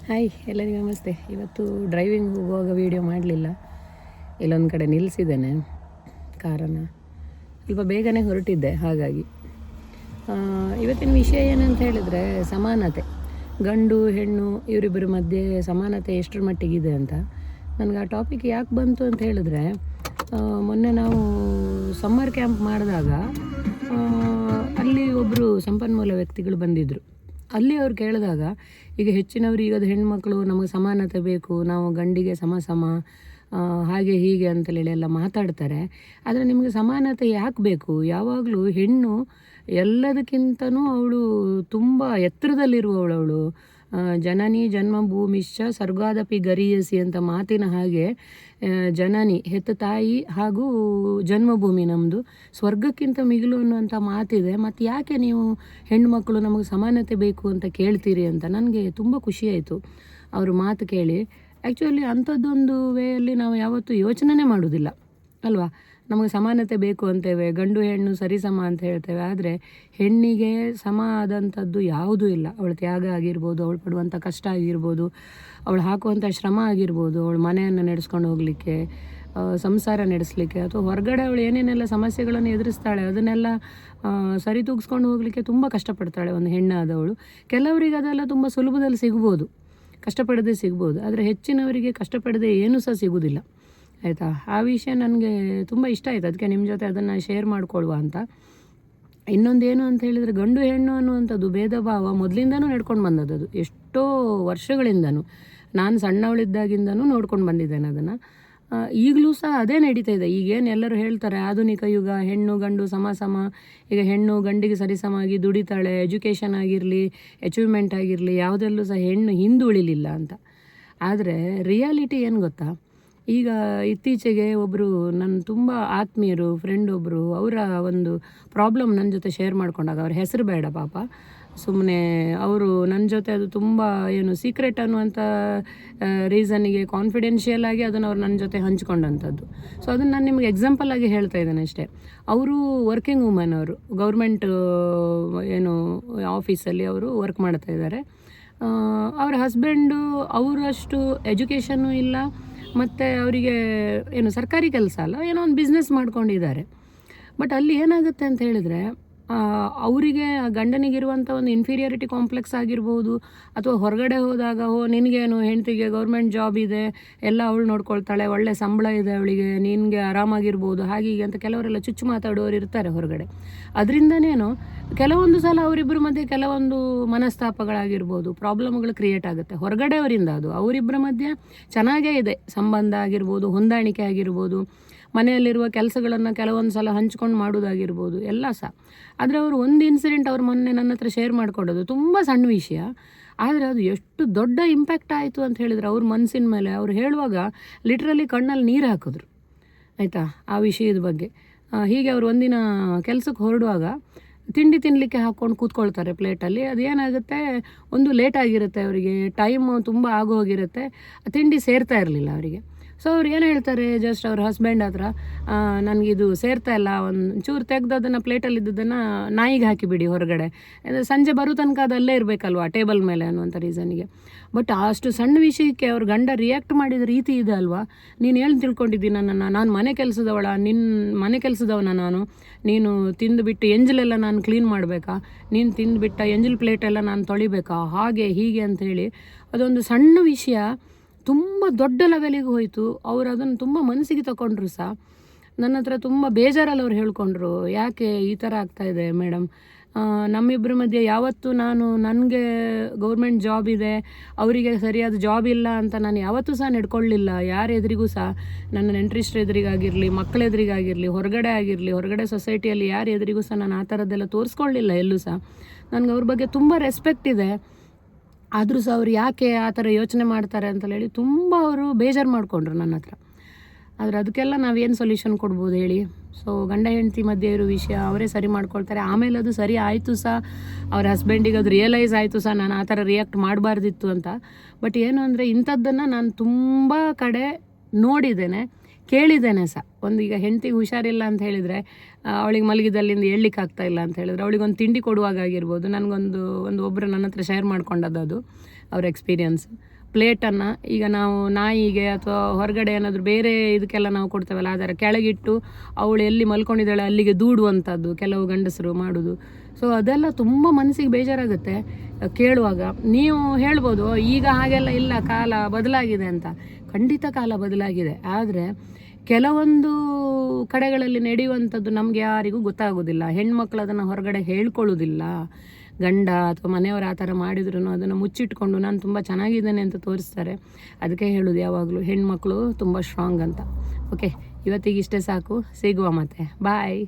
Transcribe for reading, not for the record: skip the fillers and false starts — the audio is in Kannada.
ಹಾಯ್ ಎಲ್ಲರಿಗೂ ನಮಸ್ತೆ. ಇವತ್ತು ಡ್ರೈವಿಂಗ್ ಹೋಗುವಾಗ ವೀಡಿಯೋ ಮಾಡಲಿಲ್ಲ, ಇಲ್ಲೊಂದು ಕಡೆ ನಿಲ್ಲಿಸಿದ್ದೇನೆ ಕಾರನ್ನು. ಸ್ವಲ್ಪ ಬೇಗನೆ ಹೊರಟಿದ್ದೆ, ಹಾಗಾಗಿ ಇವತ್ತಿನ ವಿಷಯ ಏನಂತ ಹೇಳಿದರೆ ಸಮಾನತೆ. ಗಂಡು ಹೆಣ್ಣು ಇವರಿಬ್ಬರ ಮಧ್ಯೆ ಸಮಾನತೆ ಎಷ್ಟರ ಮಟ್ಟಿಗಿದೆ ಅಂತ. ನನಗೆ ಆ ಟಾಪಿಕ್ ಯಾಕೆ ಬಂತು ಅಂತ ಹೇಳಿದ್ರೆ, ಮೊನ್ನೆ ನಾವು ಸಮ್ಮರ್ ಕ್ಯಾಂಪ್ ಮಾಡಿದಾಗ ಅಲ್ಲಿ ಒಬ್ಬರು ಸಂಪನ್ಮೂಲ ವ್ಯಕ್ತಿಗಳು ಬಂದಿದ್ದರು. ಅಲ್ಲಿ ಅವ್ರು ಕೇಳಿದಾಗ, ಈಗ ಹೆಚ್ಚಿನವರು ಈಗದು ಹೆಣ್ಮಕ್ಳು ನಮಗೆ ಸಮಾನತೆ ಬೇಕು, ನಾವು ಗಂಡಿಗೆ ಸಮ ಹಾಗೆ ಹೀಗೆ ಅಂತೇಳಿ ಎಲ್ಲ ಮಾತಾಡ್ತಾರೆ. ಆದರೆ ನಿಮಗೆ ಸಮಾನತೆ ಯಾಕೆ ಬೇಕು? ಯಾವಾಗಲೂ ಹೆಣ್ಣು ಎಲ್ಲದಕ್ಕಿಂತನೂ ಅವಳು ತುಂಬ ಎತ್ತರದಲ್ಲಿರುವವಳು. ಜನನಿ ಜನ್ಮಭೂಮಿಶ್ಚ ಸ್ವರ್ಗಾದಪಿ ಗರೀಯಸಿ ಅಂತ ಮಾತಿನ ಹಾಗೆ, ಜನನಿ ಹೆತ್ತ ತಾಯಿ ಹಾಗೂ ಜನ್ಮಭೂಮಿ ನಮ್ಮದು ಸ್ವರ್ಗಕ್ಕಿಂತ ಮಿಗಿಲು ಅನ್ನುವಂಥ ಮಾತಿದೆ. ಮತ್ತು ಯಾಕೆ ನೀವು ಹೆಣ್ಮಕ್ಳು ನಮಗೆ ಸಮಾನತೆ ಬೇಕು ಅಂತ ಕೇಳ್ತೀರಿ ಅಂತ ನನಗೆ ತುಂಬ ಖುಷಿಯಾಯಿತು ಅವ್ರ ಮಾತು ಕೇಳಿ. ಆ್ಯಕ್ಚುಲಿ ಅಂಥದ್ದೊಂದು ವೇಯಲ್ಲಿ ನಾವು ಯಾವತ್ತೂ ಯೋಚನೆ ಮಾಡೋದಿಲ್ಲ ಅಲ್ವಾ. ನಮಗೆ ಸಮಾನತೆ ಬೇಕು ಅಂತೇವೆ, ಗಂಡು ಹೆಣ್ಣು ಸರಿಸಮ ಅಂತ ಹೇಳ್ತೇವೆ. ಆದರೆ ಹೆಣ್ಣಿಗೆ ಸಮ ಆದಂಥದ್ದು ಯಾವುದೂ ಇಲ್ಲ. ಅವಳ ತ್ಯಾಗ ಆಗಿರ್ಬೋದು, ಅವಳು ಪಡುವಂಥ ಕಷ್ಟ ಆಗಿರ್ಬೋದು, ಅವಳು ಹಾಕುವಂಥ ಶ್ರಮ ಆಗಿರ್ಬೋದು, ಅವಳು ಮನೆಯನ್ನು ನಡೆಸ್ಕೊಂಡು ಹೋಗಲಿಕ್ಕೆ, ಸಂಸಾರ ನಡೆಸಲಿಕ್ಕೆ, ಅಥವಾ ಹೊರಗಡೆ ಅವಳು ಏನೇನೆಲ್ಲ ಸಮಸ್ಯೆಗಳನ್ನು ಎದುರಿಸ್ತಾಳೆ ಅದನ್ನೆಲ್ಲ ಸರಿತೂಗಿಸ್ಕೊಂಡು ಹೋಗಲಿಕ್ಕೆ ತುಂಬ ಕಷ್ಟಪಡ್ತಾಳೆ ಒಂದು ಹೆಣ್ಣಾದವಳು. ಕೆಲವರಿಗೆ ಅದೆಲ್ಲ ತುಂಬ ಸುಲಭದಲ್ಲಿ ಸಿಗ್ಬೋದು, ಕಷ್ಟಪಡದೆ ಸಿಗ್ಬೋದು. ಆದರೆ ಹೆಚ್ಚಿನವರಿಗೆ ಕಷ್ಟಪಡದೆ ಏನೂ ಸಹ ಸಿಗೋದಿಲ್ಲ, ಆಯಿತಾ. ಆ ವಿಷಯ ನನಗೆ ತುಂಬ ಇಷ್ಟ ಆಯಿತು, ಅದಕ್ಕೆ ನಿಮ್ಮ ಜೊತೆ ಅದನ್ನು ಶೇರ್ ಮಾಡಿಕೊಳ್ಳುವ ಅಂತ. ಇನ್ನೊಂದೇನು ಅಂತ ಹೇಳಿದರೆ, ಗಂಡು ಹೆಣ್ಣು ಅನ್ನುವಂಥದ್ದು ಭೇದ ಭಾವ ಮೊದಲಿಂದನೂ ನಡ್ಕೊಂಡು ಬಂದದ್ದು. ಅದು ಎಷ್ಟೋ ವರ್ಷಗಳಿಂದನೂ, ನಾನು ಸಣ್ಣವಳಿದ್ದಾಗಿಂದನೂ ನೋಡ್ಕೊಂಡು ಬಂದಿದ್ದೇನೆ ಅದನ್ನು. ಈಗಲೂ ಸಹ ಅದೇ ನಡೀತಾ ಇದೆ. ಈಗೇನು ಎಲ್ಲರೂ ಹೇಳ್ತಾರೆ ಆಧುನಿಕ ಯುಗ, ಹೆಣ್ಣು ಗಂಡು ಸಮ, ಈಗ ಹೆಣ್ಣು ಗಂಡಿಗೆ ಸರಿಸಮಾಗಿ ದುಡಿತಾಳೆ, ಎಜುಕೇಷನ್ ಆಗಿರಲಿ, ಅಚೀವ್ಮೆಂಟ್ ಆಗಿರಲಿ, ಯಾವುದೆಲ್ಲೂ ಸಹ ಹೆಣ್ಣು ಹಿಂದುಳಿಲಿಲ್ಲ ಅಂತ. ಆದರೆ ರಿಯಾಲಿಟಿ ಏನು ಗೊತ್ತಾ, ಈಗ ಇತ್ತೀಚೆಗೆ ಒಬ್ಬರು ನನ್ನ ತುಂಬ ಆತ್ಮೀಯರು ಫ್ರೆಂಡ್ ಒಬ್ಬರು ಅವರ ಒಂದು ಪ್ರಾಬ್ಲಮ್ ನನ್ನ ಜೊತೆ ಶೇರ್ ಮಾಡ್ಕೊಂಡಾಗ, ಅವ್ರ ಹೆಸರು ಬೇಡ ಪಾಪ, ಸುಮ್ಮನೆ ಅವರು ನನ್ನ ಜೊತೆ ಅದು ತುಂಬ ಏನು ಸೀಕ್ರೆಟ್ ಅನ್ನುವಂಥ ರೀಸನ್ನಿಗೆ ಕಾನ್ಫಿಡೆನ್ಷಿಯಲ್ ಆಗಿ ಅದನ್ನು ಅವ್ರು ನನ್ನ ಜೊತೆ ಹಂಚ್ಕೊಂಡಂಥದ್ದು. ಸೊ ಅದನ್ನು ನಾನು ನಿಮಗೆ ಎಕ್ಸಾಂಪಲ್ ಆಗಿ ಹೇಳ್ತಾ ಇದ್ದೇನೆ ಅಷ್ಟೇ. ಅವರು ವರ್ಕಿಂಗ್ ವುಮೆನ್, ಅವರು ಗೌರ್ಮೆಂಟ್ ಏನು ಆಫೀಸಲ್ಲಿ ಅವರು ವರ್ಕ್ ಮಾಡ್ತಾ ಇದ್ದಾರೆ. ಅವ್ರ ಹಸ್ಬೆಂಡು ಅವರಷ್ಟು ಎಜುಕೇಷನ್ನು ಇಲ್ಲ, ಮತ್ತು ಅವರಿಗೆ ಏನು ಸರ್ಕಾರಿ ಕೆಲಸ ಅಲ್ಲ, ಏನೋ ಒಂದು ಬಿಸ್ನೆಸ್ ಮಾಡ್ಕೊಂಡಿದ್ದಾರೆ. ಬಟ್ ಅಲ್ಲಿ ಏನಾಗುತ್ತೆ ಅಂತ ಹೇಳಿದರೆ, ಅವರಿಗೆ ಗಂಡನಿಗಿರುವಂಥ ಒಂದು ಇನ್ಫೀರಿಯಾರಿಟಿ ಕಾಂಪ್ಲೆಕ್ಸ್ ಆಗಿರ್ಬೋದು, ಅಥವಾ ಹೊರಗಡೆ ಹೋದಾಗ ನಿನಗೇನು ಹೆಂಡತಿಗೆ ಗೌರ್ಮೆಂಟ್ ಜಾಬ್ ಇದೆ, ಎಲ್ಲ ಅವಳು ನೋಡ್ಕೊಳ್ತಾಳೆ, ಒಳ್ಳೆ ಸಂಬಳ ಇದೆ ಅವಳಿಗೆ, ನಿನಗೆ ಆರಾಮಾಗಿರ್ಬೋದು, ಹಾಗೀಗೆ ಅಂತ ಕೆಲವರೆಲ್ಲ ಚುಚ್ಚು ಮಾತಾಡೋರು ಇರ್ತಾರೆ ಹೊರಗಡೆ. ಅದರಿಂದನೇನು ಕೆಲವೊಂದು ಸಲ ಅವರಿಬ್ಬರ ಮಧ್ಯೆ ಕೆಲವೊಂದು ಮನಸ್ತಾಪಗಳಾಗಿರ್ಬೋದು, ಪ್ರಾಬ್ಲಮ್ಗಳು ಕ್ರಿಯೇಟ್ ಆಗುತ್ತೆ ಹೊರಗಡೆಯವರಿಂದ. ಅದು ಅವರಿಬ್ಬರ ಮಧ್ಯೆ ಚೆನ್ನಾಗೇ ಇದೆ, ಸಂಬಂಧ ಆಗಿರ್ಬೋದು, ಹೊಂದಾಣಿಕೆ ಆಗಿರ್ಬೋದು, ಮನೆಯಲ್ಲಿರುವ ಕೆಲಸಗಳನ್ನು ಕೆಲವೊಂದು ಸಲ ಹಂಚ್ಕೊಂಡು ಮಾಡೋದಾಗಿರ್ಬೋದು, ಎಲ್ಲ ಸಹ. ಆದರೆ ಅವರು ಒಂದು ಇನ್ಸಿಡೆಂಟ್ ಅವ್ರು ಮೊನ್ನೆ ನನ್ನ ಹತ್ರ ಶೇರ್ ಮಾಡಿಕೊಡೋದು, ತುಂಬ ಸಣ್ಣ ವಿಷಯ, ಆದರೆ ಅದು ಎಷ್ಟು ದೊಡ್ಡ ಇಂಪ್ಯಾಕ್ಟ್ ಆಯಿತು ಅಂತ ಹೇಳಿದರೆ ಅವ್ರ ಮನಸ್ಸಿನ ಮೇಲೆ. ಅವ್ರು ಹೇಳುವಾಗ ಲಿಟ್ರಲಿ ಕಣ್ಣಲ್ಲಿ ನೀರು ಹಾಕಿದ್ರು, ಆಯಿತಾ, ಆ ವಿಷಯದ ಬಗ್ಗೆ. ಹೀಗೆ ಅವರು ಒಂದಿನ ಕೆಲಸಕ್ಕೆ ಹೊರಡುವಾಗ ತಿಂಡಿ ತಿನ್ನಲಿಕ್ಕೆ ಹಾಕ್ಕೊಂಡು ಕೂತ್ಕೊಳ್ತಾರೆ ಪ್ಲೇಟಲ್ಲಿ. ಅದೇನಾಗುತ್ತೆ, ಒಂದು ಲೇಟ್ ಆಗಿರುತ್ತೆ ಅವರಿಗೆ, ಟೈಮು ತುಂಬ ಆಗೋಗಿರುತ್ತೆ, ತಿಂಡಿ ಸೇರ್ತಾ ಇರಲಿಲ್ಲ ಅವರಿಗೆ. ಸೊ ಅವ್ರು ಏನು ಹೇಳ್ತಾರೆ, ಜಸ್ಟ್ ಅವ್ರ ಹಸ್ಬೆಂಡ್ ಹತ್ರ, ನನಗಿದು ಸೇರ್ತಾ ಇಲ್ಲ, ಒಂದು ಚೂರು ತೆಗೆದು ಅದನ್ನು ಪ್ಲೇಟಲ್ಲಿದ್ದದನ್ನು ನಾಯಿಗೆ ಹಾಕಿಬಿಡಿ ಹೊರಗಡೆ, ಸಂಜೆ ಬರೋ ತನಕ ಅದಲ್ಲೇ ಇರಬೇಕಲ್ವ ಟೇಬಲ್ ಮೇಲೆ ಅನ್ನುವಂಥ ರೀಸನ್ನಿಗೆ. ಬಟ್ ಅಷ್ಟು ಸಣ್ಣ ವಿಷಯಕ್ಕೆ ಅವ್ರ ಗಂಡ ರಿಯಾಕ್ಟ್ ಮಾಡಿದ ರೀತಿ ಇದೆ ಅಲ್ವಾ. ನೀನು ಏನು ತಿಳ್ಕೊಂಡಿದ್ದೀನಿ ನನ್ನನ್ನು, ನಾನು ಮನೆ ಕೆಲಸದವಳ, ನಿನ್ನ ಮನೆ ಕೆಲಸದವನ ನಾನು, ನೀನು ತಿಂದುಬಿಟ್ಟು ಎಂಜಲೆಲ್ಲ ನಾನು ಕ್ಲೀನ್ ಮಾಡಬೇಕಾ, ನೀನು ತಿಂದುಬಿಟ್ಟ ಎಂಜಲ್ ಪ್ಲೇಟೆಲ್ಲ ನಾನು ತೊಳಿಬೇಕಾ, ಹಾಗೆ ಹೀಗೆ ಅಂಥೇಳಿ ಅದೊಂದು ಸಣ್ಣ ವಿಷಯ ತುಂಬ ದೊಡ್ಡ ಲೆವೆಲಿಗೆ ಹೋಯಿತು. ಅವರು ಅದನ್ನು ತುಂಬ ಮನಸ್ಸಿಗೆ ತಗೊಂಡ್ರು ಸಹ. ನನ್ನ ಹತ್ರ ತುಂಬ ಬೇಜಾರಲ್ಲಿ ಅವ್ರು ಹೇಳ್ಕೊಂಡ್ರು, ಯಾಕೆ ಈ ಥರ ಆಗ್ತಾಯಿದೆ ಮೇಡಮ್, ನಮ್ಮಿಬ್ಬರ ಮಧ್ಯೆ ಯಾವತ್ತೂ ನನಗೆ ಗೌರ್ಮೆಂಟ್ ಜಾಬ್ ಇದೆ, ಅವರಿಗೆ ಸರಿಯಾದ ಜಾಬ್ ಇಲ್ಲ ಅಂತ ನಾನು ಯಾವತ್ತೂ ಸಹ ನಡ್ಕೊಳ್ಳಿಲ್ಲ, ಯಾರ ಎದುರಿಗೂ ಸಹ, ನನ್ನ ನೆಂಟರಿಷ್ಟ್ರ ಎದುರಿಗಾಗಿರಲಿ, ಮಕ್ಕಳ ಎದುರಿಗಾಗಿರಲಿ, ಹೊರಗಡೆ ಆಗಿರಲಿ, ಹೊರಗಡೆ ಸೊಸೈಟಿಯಲ್ಲಿ ಯಾರ ಎದುರಿಗೂ ಸಹ ನಾನು ಆ ಥರದ್ದೆಲ್ಲ ತೋರಿಸ್ಕೊಳ್ಳಿಲ್ಲ ಎಲ್ಲೂ ಸಹ. ನನಗೆ ಅವ್ರ ಬಗ್ಗೆ ತುಂಬ ರೆಸ್ಪೆಕ್ಟ್ ಇದೆ. ಆದರೂ ಸಹ ಅವ್ರು ಯಾಕೆ ಆ ಥರ ಯೋಚನೆ ಮಾಡ್ತಾರೆ ಅಂತೇಳಿ ಹೇಳಿ ತುಂಬ ಅವರು ಬೇಜಾರು ಮಾಡಿಕೊಂಡ್ರು ನನ್ನ ಹತ್ರ. ಆದರೆ ಅದಕ್ಕೆಲ್ಲ ನಾವೇನು ಸೊಲ್ಯೂಷನ್ ಕೊಡ್ಬೋದು ಹೇಳಿ. ಸೊ ಗಂಡ ಹೆಂಡತಿ ಮಧ್ಯೆ ಇರೋ ವಿಷಯ ಅವರೇ ಸರಿ ಮಾಡ್ಕೊಳ್ತಾರೆ. ಆಮೇಲೆ ಅದು ಸರಿ ಆಯಿತು ಸಹ, ಅವ್ರ ಹಸ್ಬೆಂಡಿಗೆ ಅದು ರಿಯಲೈಸ್ ಆಯಿತು ಸಹ, ನಾನು ಆ ಥರ ರಿಯಾಕ್ಟ್ ಮಾಡಬಾರ್ದಿತ್ತು ಅಂತ. ಬಟ್ ಏನು ಅಂದರೆ, ಇಂಥದ್ದನ್ನು ನಾನು ತುಂಬ ಕಡೆ ನೋಡಿದ್ದೇನೆ, ಕೇಳಿದ್ದೇನೆ ಸಹ. ಈಗ ಹೆಂಡತಿಗೆ ಹುಷಾರಿಲ್ಲ ಅಂತ ಹೇಳಿದರೆ, ಅವಳಿಗೆ ಮಲಗಿದಲ್ಲಿಂದ ಏಳ್ಲಿಕ್ಕೆ ಆಗ್ತಾ ಇಲ್ಲ ಅಂತ ಹೇಳಿದ್ರೆ, ಅವಳಿಗೊಂದು ತಿಂಡಿ ಕೊಡುವಾಗ ಆಗಿರ್ಬೋದು, ನನಗೊಂದು ಒಬ್ಬರು ನನ್ನ ಹತ್ರ ಶೇರ್ ಮಾಡ್ಕೊಂಡದ್ದು ಅದು ಅವ್ರ ಎಕ್ಸ್ಪೀರಿಯನ್ಸ್. ಪ್ಲೇಟನ್ನು ಈಗ ನಾವು ನಾಯಿಗೆ ಅಥವಾ ಹೊರಗಡೆ ಏನಾದರೂ ಬೇರೆ ಇದಕ್ಕೆಲ್ಲ ನಾವು ಕೊಡ್ತೇವಲ್ಲ ಅದರ ಕೆಳಗಿಟ್ಟು ಅವಳು ಎಲ್ಲಿ ಮಲ್ಕೊಂಡಿದ್ದಾಳೆ ಅಲ್ಲಿಗೆ ದೂಡುವಂಥದ್ದು ಕೆಲವು ಗಂಡಸರು ಮಾಡೋದು. ಸೊ ಅದೆಲ್ಲ ತುಂಬ ಮನಸ್ಸಿಗೆ ಬೇಜಾರಾಗುತ್ತೆ ಕೇಳುವಾಗ. ನೀವು ಹೇಳ್ಬೋದು ಈಗ ಹಾಗೆಲ್ಲ ಇಲ್ಲ, ಕಾಲ ಬದಲಾಗಿದೆ ಅಂತ. ಖಂಡಿತ ಕಾಲ ಬದಲಾಗಿದೆ, ಆದರೆ ಕೆಲವೊಂದು ಕಡೆಗಳಲ್ಲಿ ನಡೆಯುವಂಥದ್ದು ನಮಗೆ ಯಾರಿಗೂ ಗೊತ್ತಾಗೋದಿಲ್ಲ. ಹೆಣ್ಮಕ್ಳು ಅದನ್ನು ಹೊರಗಡೆ ಹೇಳ್ಕೊಳ್ಳೋದಿಲ್ಲ. ಗಂಡ ಅಥವಾ ಮನೆಯವರು ಆ ಥರ ಮಾಡಿದ್ರು ಅದನ್ನು ಮುಚ್ಚಿಟ್ಕೊಂಡು ನಾನು ತುಂಬ ಚೆನ್ನಾಗಿದ್ದೇನೆ ಅಂತ ತೋರಿಸ್ತಾರೆ. ಅದಕ್ಕೆ ಹೇಳೋದು ಯಾವಾಗಲೂ ಹೆಣ್ಮಕ್ಳು ತುಂಬ ಸ್ಟ್ರಾಂಗ್ ಅಂತ. ಓಕೆ, ಇವತ್ತಿಗೆ ಇಷ್ಟೇ ಸಾಕು. ಸಿಗುವ ಮತ್ತೆ. ಬಾಯ್.